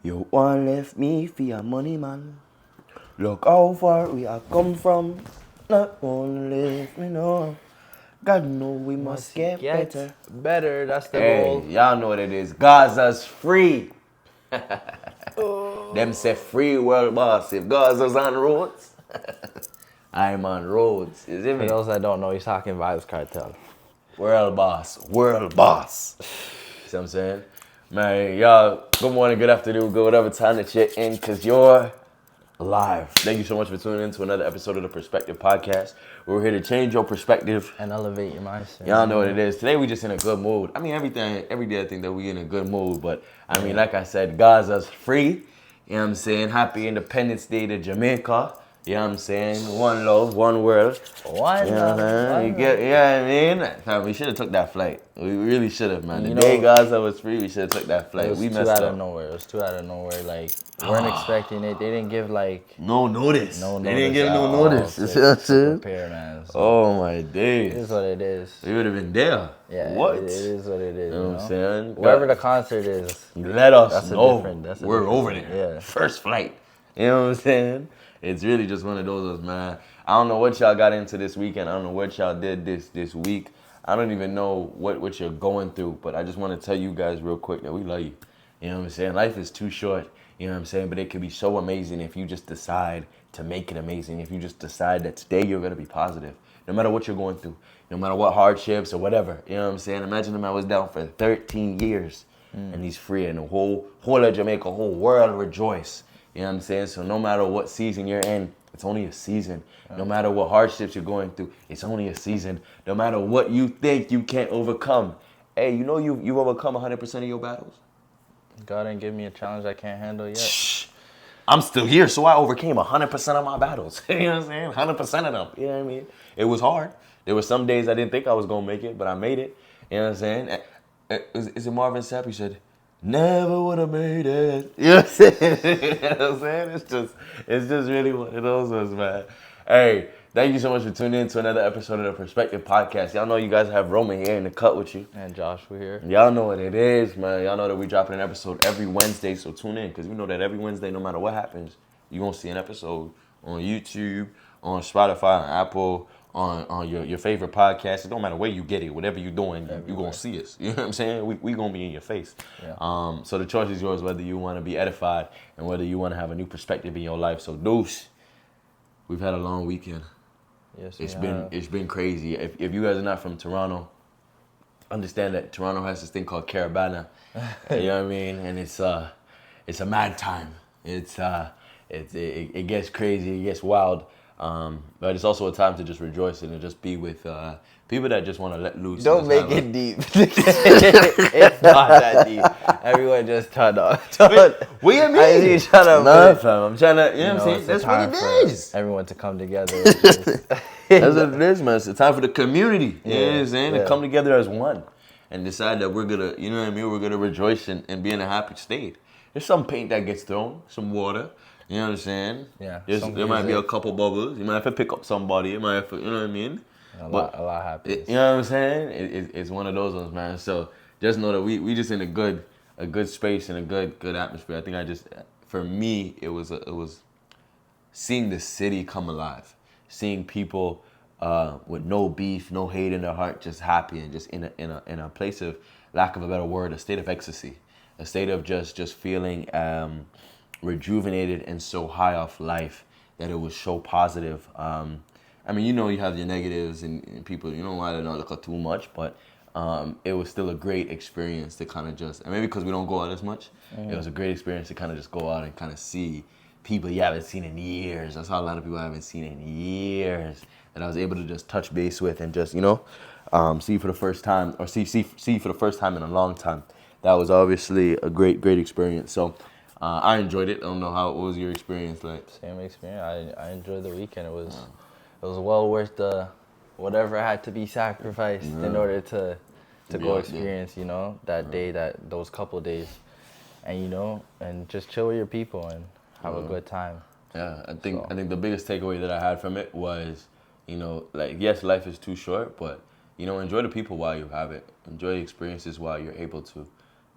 You want left me for your money, man. Look how far we have come from. Not one left me know. God know we must get better. Better, that's the Hey, goal. y'all know what it is. Gaza's free. Them say free world boss. If Gaza's on roads, I'm on roads. Is it For me? those that don't know, he's talking Vibes Cartel. World boss. World boss. See what I'm saying? Man, y'all, good morning, good afternoon, good whatever time that you're in, because you're live. Thank you so much for tuning in to another episode of the Perspective Podcast. We're here to change your perspective And elevate your mindset. Y'all know what it is. Today we just in a good mood. I mean, every day I think that we in a good mood. But I mean, like I said, Gaza's free. You know what I'm saying? Happy Independence Day to Jamaica. You know what I'm saying? One love, one world. One You know what I'm saying? You get, yeah, I mean, we should have took that flight. We really should have, man. The day Gaza was free, we should have took that flight. We messed up. It was too out of nowhere. Like, weren't expecting it. They didn't give, like... No notice. They didn't give no notice. You To see what I'm saying? prepare, man. So Oh, my days. it is what it is. We would have been there. Yeah, What? It is what it is. You know what I'm saying? Wherever the concert is, Let us that's know. that's a We're different over thing. there. Yeah. First flight. You know what I'm saying? It's really just one of those, man. I don't know what y'all got into this weekend. I don't know what y'all did this week. I don't even know what you're going through. But I just want to tell you guys real quick that we love you. You know what I'm saying? Life is too short. You know what I'm saying? But it can be so amazing if you just decide to make it amazing. If you just decide that today you're going to be positive. No matter what you're going through. No matter what hardships or whatever. You know what I'm saying? Imagine him, I was down for 13 years. And he's free. And the whole of Jamaica, whole world rejoice. You know what I'm saying? So no matter what season you're in, it's only a season. No matter what hardships you're going through, it's only a season. No matter what you think you can't overcome. Hey, you know you've overcome 100% of your battles? God didn't give me a challenge I can't handle yet. I'm still here, so I overcame 100% of my battles. You know what I'm saying? 100% of them. You know what I mean? It was hard. There were some days I didn't think I was going to make it, but I made it. You know what I'm saying? Is it Marvin Sapp? He said, never would have made it. You know what I'm saying? You know what I'm saying? It's just really one of those ones, man. Hey, thank you so much for tuning in to another episode of the Perspective Podcast. Y'all know you guys have Roman here in the cut with you. And Josh, we're here. Y'all know what it is, man. Y'all know that we dropping an episode every Wednesday, so tune in. Because we know that every Wednesday, no matter what happens, you're going to see an episode on YouTube, on Spotify, on Apple, on your favorite podcast. It don't matter where you get it. Whatever you're doing, you're going to see us. You know what I'm saying? We going to be in your face. Yeah. So the choice is yours whether you want to be edified and whether you want to have a new perspective in your life. So, Deuce, we've had a long weekend. Yes, It's been crazy. If you guys are not from Toronto, understand that Toronto has this thing called Caravana. You know what I mean? And it's a mad time. It gets crazy, it gets wild. But it's also a time to just rejoice and to just be with people that just want to let loose. Don't make it deep. It's not that deep. Everyone just turn off. What do you mean? I see shut up. Nah, fam. I'm trying to, you know what I'm saying? It's That's a what time it for is. everyone to come together. That's what it is, man. It's a time for the community. You know what I'm saying? Yeah. To come together as one and decide that we're going to, you know what I mean? We're going to rejoice and be in a happy state. There's some paint that gets thrown, some water. You know what I'm saying? Yeah. There might be a couple bubbles. You might have to pick up somebody. You might have to, you know what I mean? A lot happens. You know what I'm saying? It's one of those ones, man. So just know that we just in a good space and a good atmosphere. I think for me, it was seeing the city come alive, seeing people with no beef, no hate in their heart, just happy and just in a place of, lack of a better word, a state of ecstasy, a state of just feeling rejuvenated and so high off life that it was so positive. I mean, you know, you have your negatives and people, you don't want to look at too much, but it was still a great experience to kind of just, and maybe because we don't go out as much, it was a great experience to kind of just go out and kind of see people you haven't seen in years. That's how a lot of people I haven't seen in years that I was able to just touch base with and just, you know, see for the first time, or see for the first time in a long time. That was obviously a great experience. So I enjoyed it. I don't know what was your experience like? Same experience. I enjoyed the weekend. It was well worth the whatever had to be sacrificed in order to go experience, you know, that day, those couple days, and you know, and just chill with your people and have a good time. Yeah, I think the biggest takeaway that I had from it was, you know, like, yes, life is too short, but you know, enjoy the people while you have it. Enjoy the experiences while you're able to,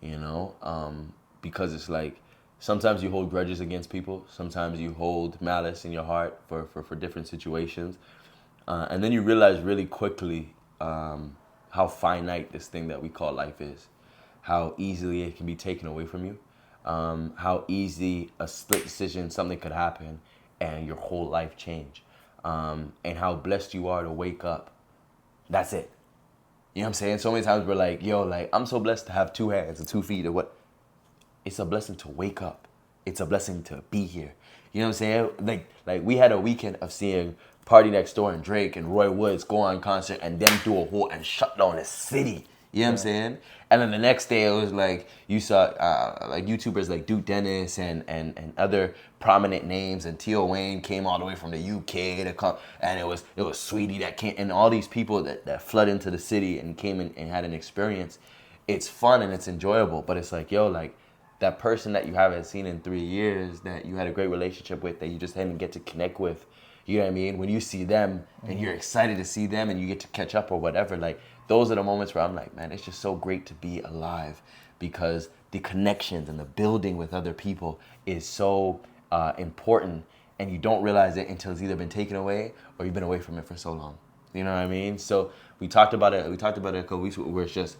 you know, because it's like sometimes you hold grudges against people. Sometimes you hold malice in your heart for different situations. And then you realize really quickly how finite this thing that we call life is, how easily it can be taken away from you, how easy a split decision, something could happen and your whole life change, and how blessed you are to wake up. That's it. You know what I'm saying? So many times we're like, yo, like, I'm so blessed to have 2 hands and 2 feet or what. It's a blessing to wake up. It's a blessing to be here. You know what I'm saying? Like we had a weekend of seeing Party Next Door and Drake and Roy Woods go on concert and then do a whole and shut down a city. You know what I'm saying? And then the next day it was like you saw like YouTubers like Duke Dennis and other prominent names, and Tio Wayne came all the way from the UK to come, and it was Sweetie that came, and all these people that flood into the city and came in and had an experience. It's fun and it's enjoyable, but it's like, yo, like, that person that you haven't seen in 3 years, that you had a great relationship with, that you just didn't get to connect with, you know what I mean? When you see them and you're excited to see them and you get to catch up or whatever, like, those are the moments where I'm like, man, it's just so great to be alive, because the connections and the building with other people is so important, and you don't realize it until it's either been taken away or you've been away from it for so long. You know what I mean? So we talked about it a couple weeks ago, where it's just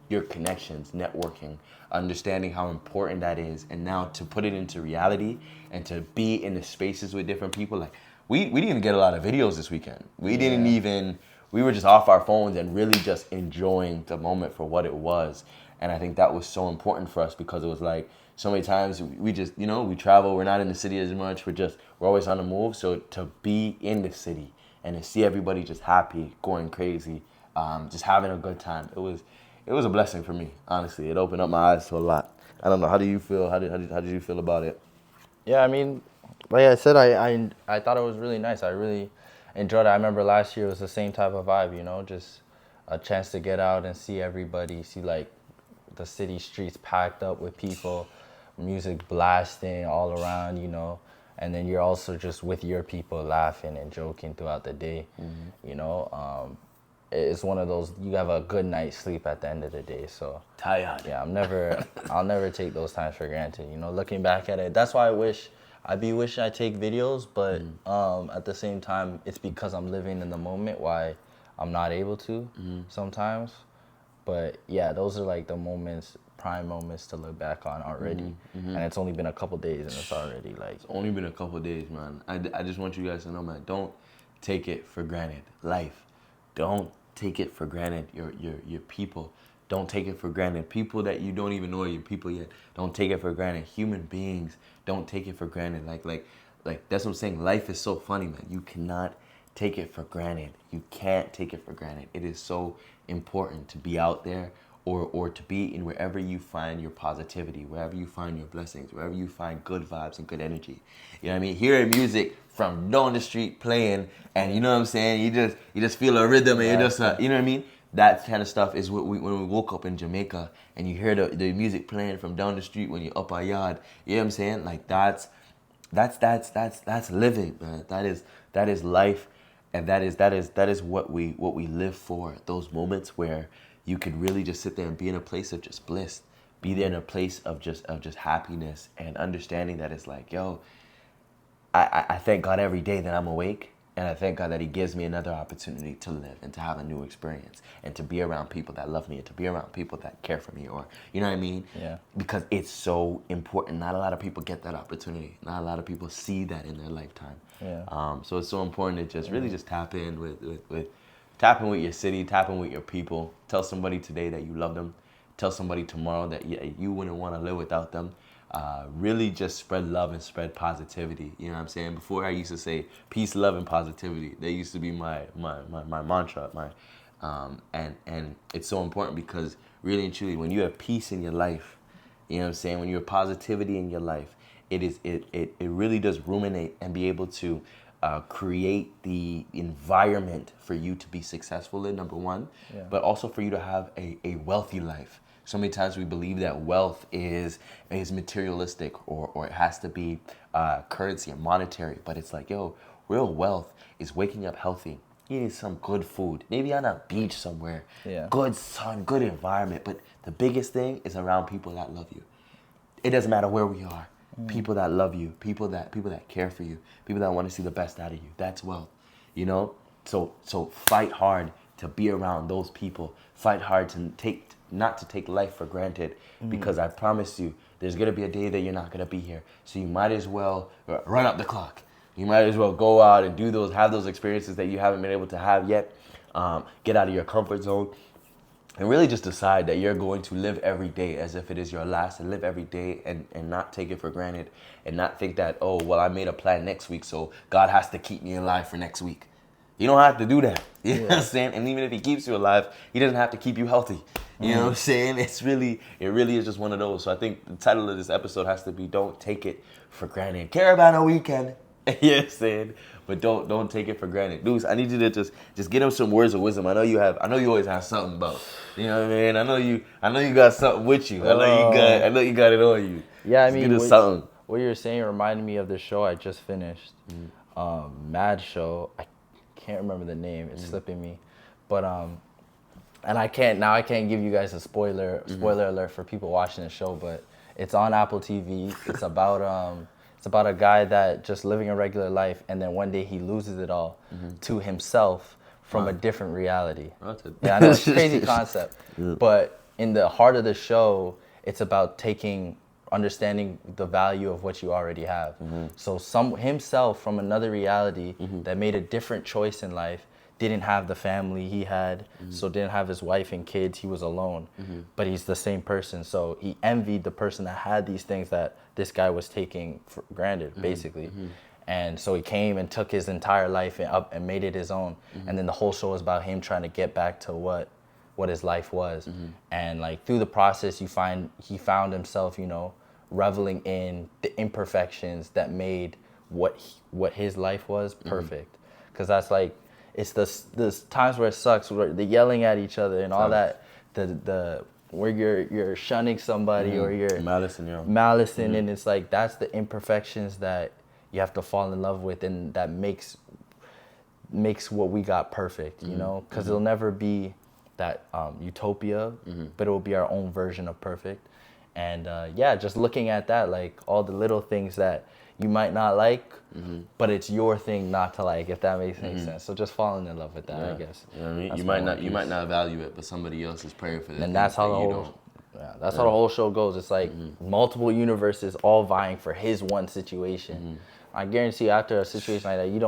your connections, networking, understanding how important that is, and now to put it into reality and to be in the spaces with different people. Like, we didn't even get a lot of videos this weekend. We were just off our phones and really just enjoying the moment for what it was. And I think that was so important for us, because it was like, so many times we just, you know, we travel, we're not in the city as much, we're always on the move. So to be in the city and to see everybody just happy, going crazy, just having a good time, it was a blessing for me, honestly. It opened up my eyes to a lot. I don't know. How do you feel? How did you feel about it? Yeah, I mean, like I said, I thought it was really nice. I really enjoyed it. I remember last year it was the same type of vibe, you know, just a chance to get out and see everybody, see like the city streets packed up with people, music blasting all around, you know, and then you're also just with your people laughing and joking throughout the day, you know. It's one of those, you have a good night's sleep at the end of the day. So Tired. yeah, I'll never take those times for granted. You know, looking back at it, that's why I I take videos, but at the same time, it's because I'm living in the moment why I'm not able to sometimes. But yeah, those are like the moments, prime moments to look back on already. And it's only been a couple days, and it's already like. It's only been a couple of days, man. I just want you guys to know, man, don't take it for granted. Life. Don't take it for granted. Your people. Don't take it for granted. People that you don't even know are your people yet. Don't take it for granted. Human beings, don't take it for granted. Like that's what I'm saying. Life is so funny, man. You cannot take it for granted. You can't take it for granted. It is so important to be out there, or to be in wherever you find your positivity, wherever you find your blessings, wherever you find good vibes and good energy. You know what I mean? Hearing music from down the street playing, and you know what I'm saying? You just feel a rhythm, and you just you know what I mean? That kind of stuff is what when we woke up in Jamaica and you hear the music playing from down the street when you're up our yard. You know what I'm saying? Like that's living, man. That is life, and that is what we live for. Those moments where you could really just sit there and be in a place of just bliss, be there in a place of just happiness, and understanding that it's like, yo, I thank God every day that I'm awake, and I thank God that He gives me another opportunity to live and to have a new experience and to be around people that love me and to be around people that care for me, or you know what I mean? Yeah. Because it's so important. Not a lot of people get that opportunity. Not a lot of people see that in their lifetime. Yeah. So it's so important to just really just tap in with tap in with your city, tap in with your people. Tell somebody today that you love them. Tell somebody tomorrow that you wouldn't want to live without them. Really just spread love and spread positivity. You know what I'm saying? Before I used to say peace, love, and positivity. That used to be my mantra. And it's so important, because really and truly, when you have peace in your life, you know what I'm saying? When you have positivity in your life, it really does ruminate and be able to create the environment for you to be successful in, number one, but also for you to have a wealthy life. So many times we believe that wealth is materialistic, or it has to be currency and monetary. But it's like, yo, real wealth is waking up healthy, eating some good food, maybe on a beach somewhere, good sun, good environment. But the biggest thing is around people that love you. It doesn't matter where we are. people that love you, people that care for you, people that want to see the best out of you. That's wealth, you know. So fight hard to be around those people. Fight hard to not to take life for granted, because I promise you, there's gonna be a day that you're not gonna be here. So you might as well run up the clock. You might as well go out and have those experiences that you haven't been able to have yet. Get out of your comfort zone. And really just decide that you're going to live every day as if it is your last, and live every day and not take it for granted, and not think that, oh, well, I made a plan next week, so God has to keep me alive for next week. You don't have to do that. You know what I'm saying? And even if he keeps you alive, he doesn't have to keep you healthy. You know what I'm saying? It really is just one of those. So I think the title of this episode has to be, don't take it for granted. Care about a weekend. You know what I'm saying? But don't take it for granted. Dudes, I need you to just get him some words of wisdom. I know you always have something about. You know what I mean? I know you got something with you. I know you got it on you. Yeah, I just mean, get us something. What you're saying reminded me of the show I just finished. Mad Show. I can't remember the name. It's slipping me. But and I can't give you guys a spoiler alert for people watching the show, but it's on Apple TV. It's about a guy that just living a regular life, and then one day he loses it all to himself from a different reality. Yeah, I know, it's a crazy concept. But in the heart of the show, it's about understanding the value of what you already have. So himself from another reality that made a different choice in life, didn't have the family he had, so didn't have his wife and kids, he was alone. But he's the same person, so he envied the person that had these things that this guy was taking for granted, basically. And so he came and took his entire life and made it his own. And then the whole show is about him trying to get back to what his life was. And like through the process, he found himself, you know, reveling in the imperfections that made what his life was perfect. Because that's like, it's the times where it sucks, where the yelling at each other and all that, the where you're shunning somebody or you're malicing, and it's like, that's the imperfections that you have to fall in love with, and that makes what we got perfect, you know, because it'll never be that utopia, but it will be our own version of perfect. And just looking at that, like all the little things that you might not like, but it's your thing not to like, if that makes any sense. So just falling in love with that, I guess. You know what I mean? You might not value it, but somebody else is praying for it. And that's how the whole show goes. It's like multiple universes all vying for his one situation. I guarantee after a situation like that, you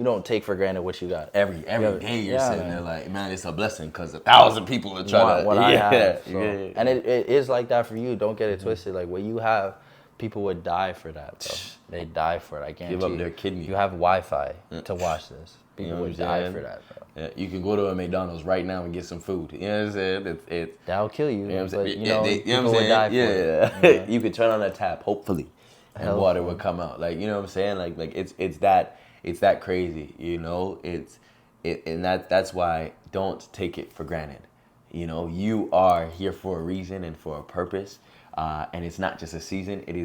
don't take for granted what you got. Every day you're sitting there like, man, it's a blessing, because 1,000 people are trying what I have. So. And it is like that for you. Don't get it twisted. Like what you have, people would die for that, bro. They die for it. I guarantee. Give up their kidney. You have Wi-Fi to watch this. People would die for that, bro. Yeah, you can go to a McDonald's right now and get some food. You know what I'm saying? That'll kill you. You know what I'm saying? People would die for it. You could turn on a tap, hopefully, and water would come out. Like, you know what I'm saying? Like it's that crazy. You know, and that's why don't take it for granted. You know, you are here for a reason and for a purpose. And it's not just a season. It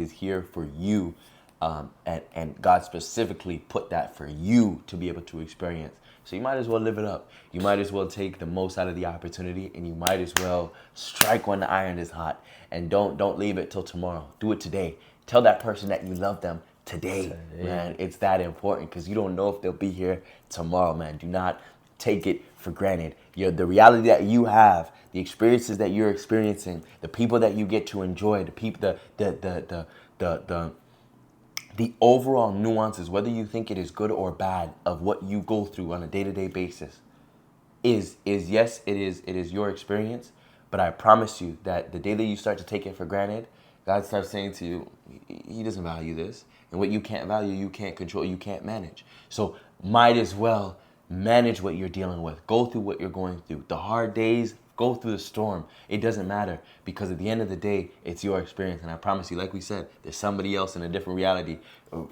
is here for you, and God specifically put that for you to be able to experience. So you might as well live it up. You might as well take the most out of the opportunity, and you might as well strike when the iron is hot. And don't leave it till tomorrow. Do it today. Tell that person that you love them today, man. It's that important, because you don't know if they'll be here tomorrow, man. Do not take it for granted. The reality that you have, the experiences that you're experiencing, the people that you get to enjoy, the overall nuances, whether you think it is good or bad, of what you go through on a day-to-day basis, is yes, it is your experience. But I promise you that the day that you start to take it for granted, God starts saying to you, He doesn't value this, and what you can't value, you can't control, you can't manage. So might as well manage what you're dealing with. Go through what you're going through. The hard days, go through the storm. It doesn't matter, because at the end of the day, it's your experience. And I promise you, like we said, there's somebody else in a different reality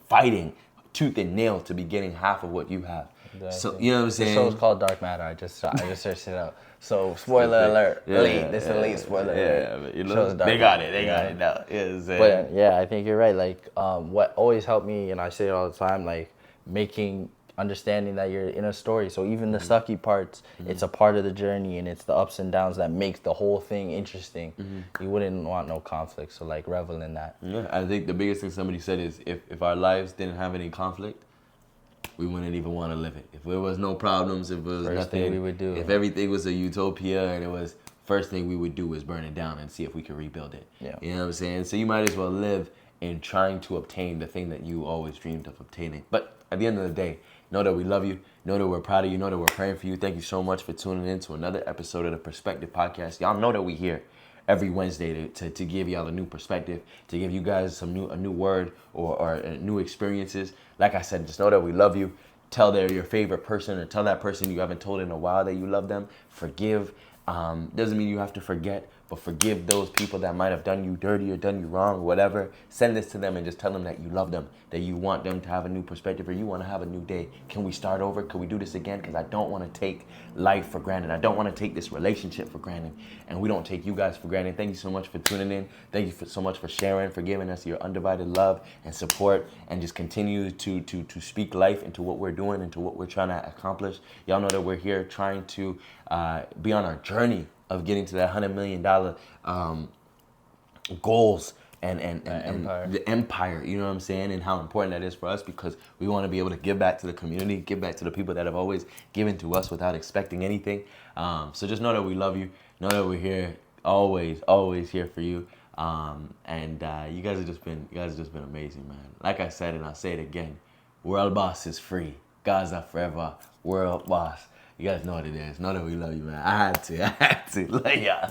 fighting tooth and nail to be getting half of what you have. Exactly. So, you know what I'm saying? The show's called Dark Matter. I just searched it out. So, spoiler alert. This is elite spoiler alert. You know, they got it now. But yeah, I think you're right. Like, what always helped me, and I say it all the time, like making understanding that you're in a story. So even the sucky parts, it's a part of the journey, and it's the ups and downs that makes the whole thing interesting. You wouldn't want no conflict, so like revel in that. Yeah, I think the biggest thing somebody said is if our lives didn't have any conflict, we wouldn't even want to live it. If there was no problems, if there was First nothing, thing we would do. if everything was a utopia and it was, first thing we would do is burn it down and see if we could rebuild it. Yeah. You know what I'm saying? So you might as well live in trying to obtain the thing that you always dreamed of obtaining. But at the end of the day, know that we love you. Know that we're proud of you. Know that we're praying for you. Thank you so much for tuning in to another episode of the Perspective Podcast. Y'all know that we here every Wednesday to give y'all a new perspective, to give you guys a new word or new experiences. Like I said, just know that we love you. Tell your favorite person, or tell that person you haven't told in a while that you love them. Forgive. Doesn't mean you have to forget, but forgive those people that might have done you dirty or done you wrong, or whatever. Send this to them and just tell them that you love them, that you want them to have a new perspective, or you want to have a new day. Can we start over? Can we do this again? Because I don't want to take life for granted. I don't want to take this relationship for granted, and we don't take you guys for granted. Thank you so much for tuning in. Thank you so much for sharing, for giving us your undivided love and support, and just continue to speak life into what we're doing, into what we're trying to accomplish. Y'all know that we're here trying to be on our journey of getting to that $100 million goals and the empire, you know what I'm saying, and how important that is for us, because we want to be able to give back to the community, give back to the people that have always given to us without expecting anything. So just know that we love you. Know that we're here, always here for you. And you guys have just been amazing, man. Like I said, and I'll say it again, World Boss is free. Gaza forever. World Boss. You guys know what it is. Know that we love you, man. I had to. Love ya.